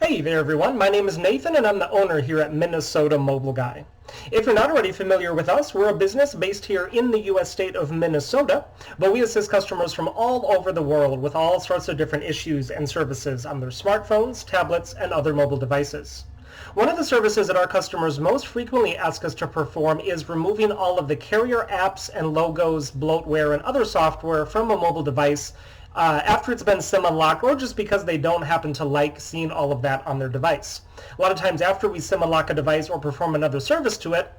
Hey there everyone, my name is Nathan and I'm the owner here at Minnesota Mobile Guy. If you're not already familiar with us, we're a business based here in the U.S. state of Minnesota, but we assist customers from all over the world with all sorts of different issues and services on their smartphones, tablets, and other mobile devices. One of the services that our customers most frequently ask us to perform is removing all of the carrier apps and logos, bloatware, and other software from a mobile device after it's been SIM unlocked, or just because they don't happen to like seeing all of that on their device. A lot of times after we SIM unlock a device or perform another service to it,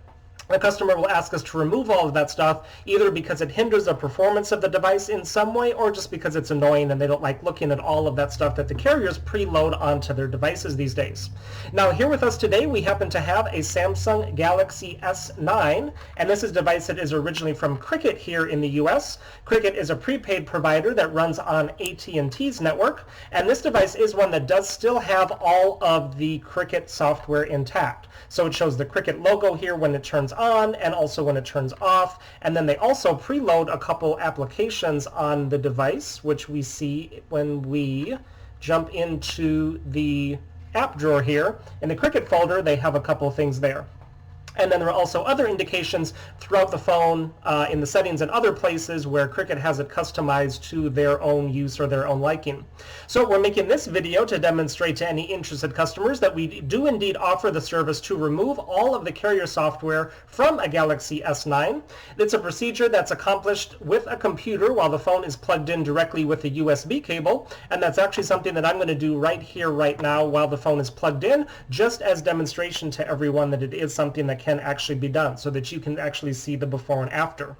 the customer will ask us to remove all of that stuff, either because it hinders the performance of the device in some way, or just because it's annoying and they don't like looking at all of that stuff that the carriers preload onto their devices these days. Now, here with us today, we happen to have a Samsung Galaxy S9, and this is a device that is originally from Cricket here in the US. Cricket is a prepaid provider that runs on AT&T's network, and this device is one that does still have all of the Cricket software intact. So it shows the Cricket logo here when it turns on and also when it turns off, and then they also preload a couple applications on the device, which we see when we jump into the app drawer here. In the Cricket folder, they have a couple things there. And then there are also other indications throughout the phone in the settings and other places where Cricket has it customized to their own use or their own liking. So we're making this video to demonstrate to any interested customers that we do indeed offer the service to remove all of the carrier software from a Galaxy S9. It's a procedure that's accomplished with a computer while the phone is plugged in directly with a USB cable, and that's actually something that I'm going to do right here, right now, while the phone is plugged in, just as demonstration to everyone that it is something that can actually be done, so that you can actually see the before and after.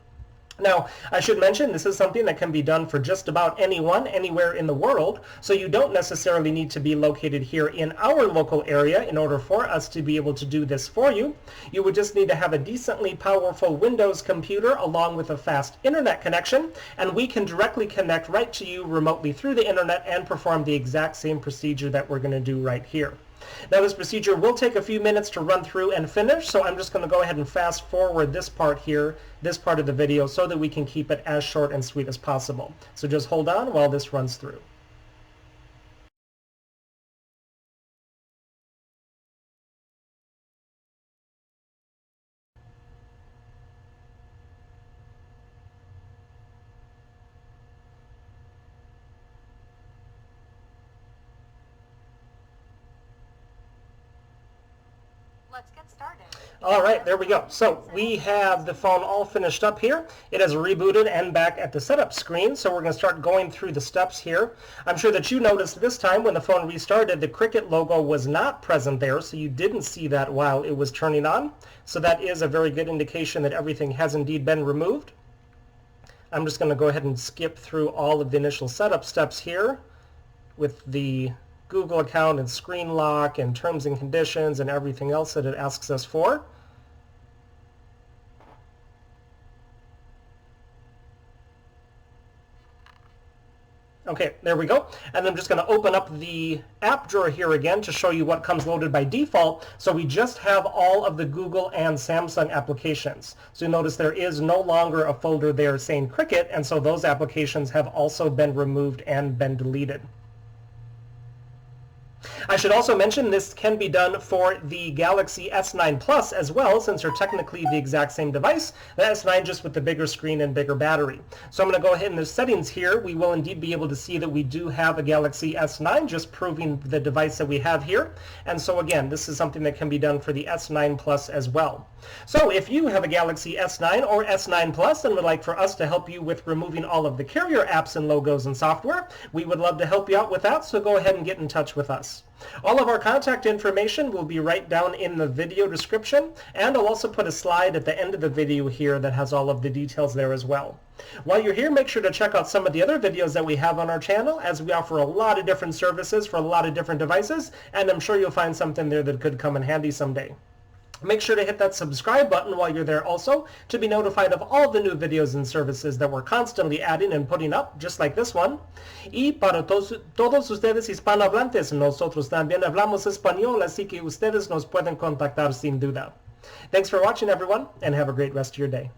Now, I should mention this is something that can be done for just about anyone, anywhere in the world, so you don't necessarily need to be located here in our local area in order for us to be able to do this for you. You would just need to have a decently powerful Windows computer along with a fast internet connection, and we can directly connect right to you remotely through the internet and perform the exact same procedure that we're going to do right here. Now, this procedure will take a few minutes to run through and finish, so I'm just going to go ahead and fast forward this part here, this part of the video, so that we can keep it as short and sweet as possible. So just hold on while this runs through. Let's get started. All right, there we go. So we have the phone all finished up here. It has rebooted and back at the setup screen, so we're going to start going through the steps here. I'm sure that you noticed this time when the phone restarted, the Cricket logo was not present there, so you didn't see that while it was turning on. So that is a very good indication that everything has indeed been removed. I'm just going to go ahead and skip through all of the initial setup steps here with the Google account and screen lock and terms and conditions and everything else that it asks us for. Okay, there we go. And I'm just going to open up the app drawer here again to show you what comes loaded by default. So we just have all of the Google and Samsung applications. So you notice there is no longer a folder there saying Cricket, and so those applications have also been removed and been deleted. I should also mention this can be done for the Galaxy S9 Plus as well, since they're technically the exact same device. The S9 just with the bigger screen and bigger battery. So I'm going to go ahead in the settings here. We will indeed be able to see that we do have a Galaxy S9, just proving the device that we have here. And so again, this is something that can be done for the S9 Plus as well. So if you have a Galaxy S9 or S9 Plus and would like for us to help you with removing all of the carrier apps and logos and software, we would love to help you out with that, so go ahead and get in touch with us. All of our contact information will be right down in the video description, and I'll also put a slide at the end of the video here that has all of the details there as well. While you're here, make sure to check out some of the other videos that we have on our channel, as we offer a lot of different services for a lot of different devices, and I'm sure you'll find something there that could come in handy someday. Make sure to hit that subscribe button while you're there also to be notified of all the new videos and services that we're constantly adding and putting up, just like this one. Y para todos ustedes hispanohablantes, nosotros también hablamos español, así que ustedes nos pueden contactar sin duda. Thanks for watching, everyone, and have a great rest of your day.